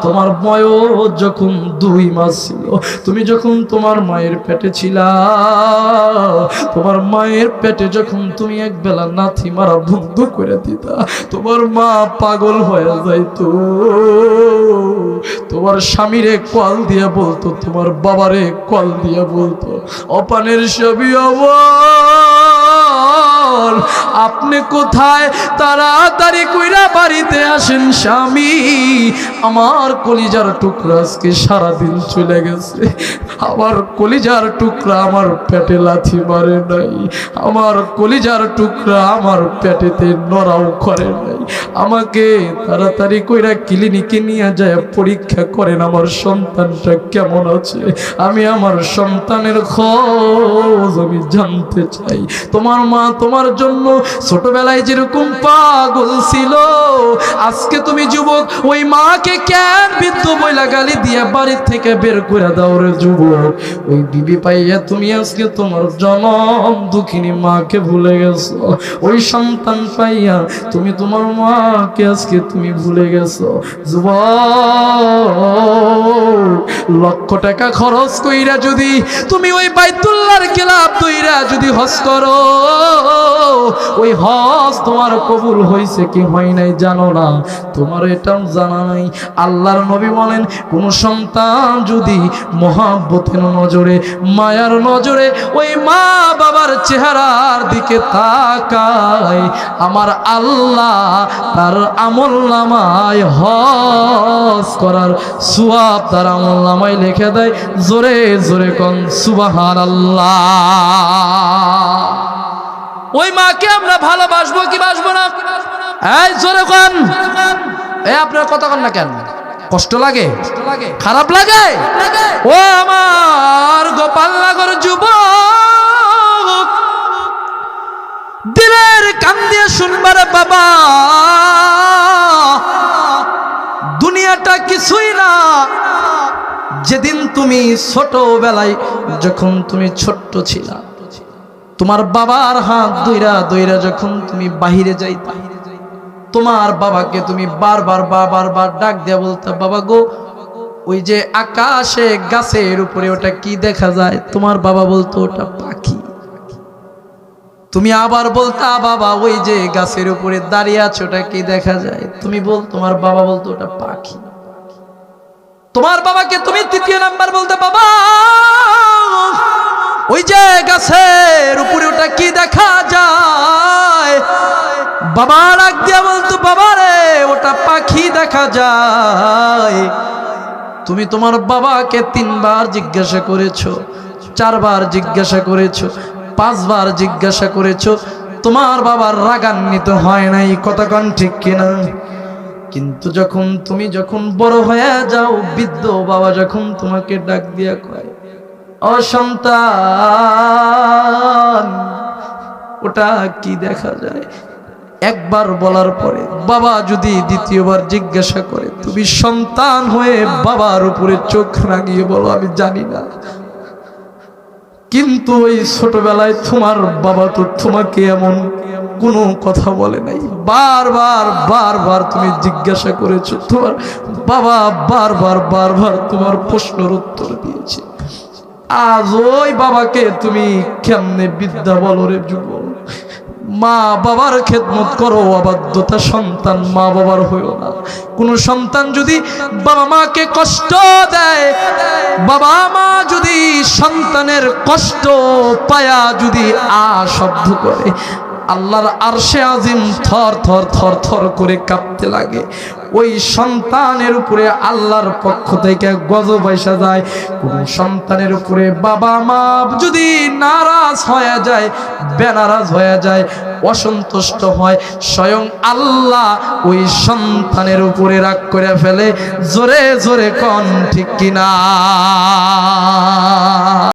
তোমার বয়স যখন 2 মাস ছিল, তুমি যখন তোমার মায়ের পেটে ছিলা, তোমার মায়ের পেটে যখন তুমি এক বেলা নাথি মারা বন্ধ করে দিতা, তোমার মা পাগল হয়ে যাইতো। তোমার স্বামীরে কল দিয়ে বলতো, তোমার বাবারে কল দিয়ে বলতো, অপানের স্বামী আপনি কোথায়, তাড়াতাড়ি কইরা বাড়িতে আসেন স্বামী, আমার কলিজার টুকরা আজকে সারাদিন চলে গেছে, আমার কলিজার টুকরা আমার পেটে লাথি মারে নাই, আমার কলিজার টুকরা আমার পেটেতে নড়াও করে নাই, আমাকে তাড়াতাড়ি কইরা ক্লিনিকে নিয়ে যায় পরীক্ষা করেন আমার সন্তানটা কেমন আছে, আমি আমার সন্তানের খোঁজ আমি জানতে চাই। তোমার মা তোমার জন্য ছোটবেলায় যেরকম পাগল ছিল, আজকে তুমি যুবক, ওই মাকে কেন বৃদ্ধ বইলা গালি দিয়ে বাড়ি থেকে বের করে দাও রে যুবক। ওই বিবি পাইয়া তুমি আজকে তোমার জনম দুঃখিনী মাকে ভুলে গেছো, ওই সন্তান পাইয়া তুমি তোমার মাকে আজকে তুমি ভুলে গেছো। যুবক, লক্ষ টাকা খরচ কইরা যদি তুমি ওই বাইতুল্লাহর খেলাফ দইরা যদি হজ করো, ওই হজ তোমার কবুল হয়েছে কি হয় নাই জানো না, তোমার এটাও জানা নাই। আল্লাহর নবী বলেন, কোন সন্তান যদি মহাব্বতের নজরে, মায়ার নজরে ওই মা বাবার চেহারার দিকে তাকায়, আমার আল্লাহ তার আমলনামায় হজ করার সওয়াব তার আমলনামায় লিখে দেয়। জোরে জোরে কোন সুবহানাল্লাহ। ওই মাকে আমরা ভালোবাসবো কি বাসবো না? এই জোরে কোন, এই আপনার কথা কন না কেন? কষ্ট লাগে, খারাপ লাগে? ও আমার গোপালনগর যুবক, দিলের কান দিয়ে শুনবার বাবা, দুনিয়াটা কিছুই না। যেদিন তুমি ছোটবেলায় যখন তুমি ছোট্ট ছিলা, তোমার বাবার হাত ধইরা ধইরা যখন তুমি বাহিরে যাইতা, তোমার বাবাকে তুমি বারবার ডাক দিয়া বলতা, বাবা গো, ওই যে আকাশে গাছের উপরে ওটা কি দেখা যায়? তোমার বাবা বলতো ওটা পাখি। তুমি আবার বলতা, বাবা ওই যে গাছের উপরে দাঁড়িয়ে আছে ওটা কি দেখা যায়? তোমার বাবা বলতো ওটা পাখি। তোমার বাবাকে তুমি তৃতীয় নাম্বার বলতে, বাবা ওই যে গাছের উপরে ওটা কি দেখা যায়? বাবা ডাক দিয়া বলতো, বাবা রে ওটা পাখি দেখা যায়। তুমি তোমার বাবাকে 3 বার জিজ্ঞাসা করেছো, 4 বার জিজ্ঞাসা করেছো, 5 বার জিজ্ঞাসা করেছো, তোমার বাবার রাগান্বিত হয় নাই। কথা কন ঠিক কিনা? কিন্তু তুমি যখন বড় হয়ে যাও, বৃদ্ধ বাবা যখন তোমাকে ডাক দিয়া কয়, ও সন্তান ওটা কি দেখা যায়? একবার বলার পরে বাবা যদি দ্বিতীয়বার জিজ্ঞাসা করে, তুমি সন্তান হয়ে বাবার উপরে চোখ রাঙিয়ে বলো, আমি জানি না। কিন্তু ওই ছোটবেলায় তোমার বাবা তো তোমাকে এমন কোনো কথা বলে নাই, বারবার তুমি জিজ্ঞাসা করেছো, তোমার বাবা বারবার তোমার প্রশ্নের উত্তর দিয়েছে। আজ ওই বাবাকে তুমি কেমনে বিদ্যা বলো রে যুবক? মা বাবার খেদমত করো, অবাধ্যতা সন্তান মা বাবার হইও না। কোন সন্তান যদি বাবা মাকে কষ্ট দেয়, বাবা মা যদি সন্তানের কষ্ট পায়া যদি শব্দ করে, আল্লাহর আরশে আজিম থর থর করে কাঁপতে লাগে। ওই সন্তানের উপরে আল্লাহর পক্ষ থেকে গজব আইসা যায়। কোন সন্তানের উপরে বাবা মা যদি নারাজ হয়ে যায়, বেনারাজ হয়ে যায়, অসন্তুষ্ট হয়, স্বয়ং আল্লাহ ওই সন্তানের উপরে রাগ করে ফেলে। জোরে জোরে কোন ঠিক কিনা?